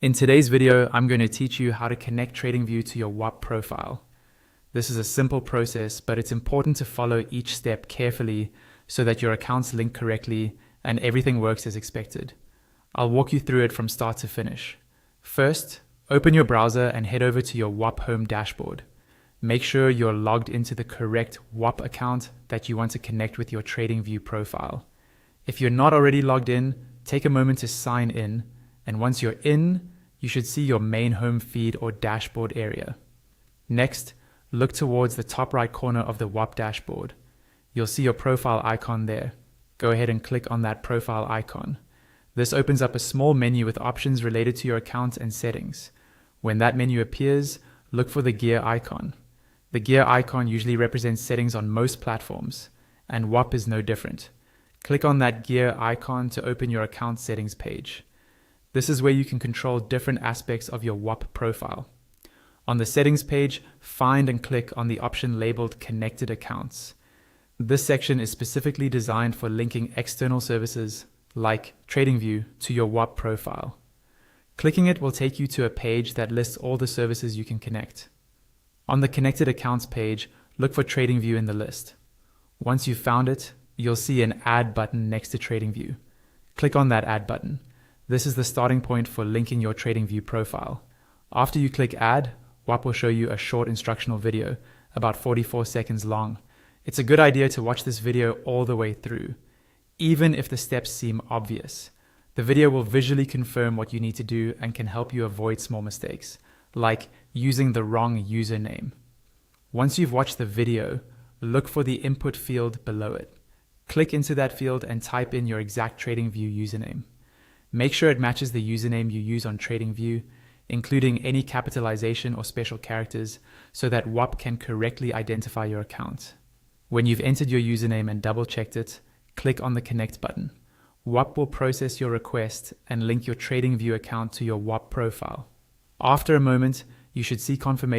In today's video, I'm going to teach you how to connect TradingView to your Whop profile. This is a simple process, but it's important to follow each step carefully so that your accounts link correctly and everything works as expected. I'll walk you through it from start to finish. First, open your browser and head over to your Whop home dashboard. Make sure you're logged into the correct Whop account that you want to connect with your TradingView profile. If you're not already logged in, take a moment to sign in, and once you're in, you should see your main home feed or dashboard area. Next, look towards the top right corner of the Whop dashboard. You'll see your profile icon there. Go ahead and click on that profile icon. This opens up a small menu with options related to your account and settings. When that menu appears, look for the gear icon. The gear icon usually represents settings on most platforms, and Whop is no different. Click on that gear icon to open your account settings page. This is where you can control different aspects of your Whop profile. On the settings page, find and click on the option labeled Connected Accounts. This section is specifically designed for linking external services like TradingView to your Whop profile. Clicking it will take you to a page that lists all the services you can connect. On the Connected Accounts page, look for TradingView in the list. Once you've found it, you'll see an Add button next to TradingView. Click on that Add button. This is the starting point for linking your TradingView profile. After you click Add, Whop will show you a short instructional video, about 44 seconds long. It's a good idea to watch this video all the way through, even if the steps seem obvious. The video will visually confirm what you need to do and can help you avoid small mistakes, like using the wrong username. Once you've watched the video, look for the input field below it. Click into that field and type in your exact TradingView username. Make sure it matches the username you use on TradingView, including any capitalization or special characters, so that Whop can correctly identify your account. When you've entered your username and double-checked it, click on the Connect button. Whop will process your request and link your TradingView account to your Whop profile. After a moment, you should see confirmation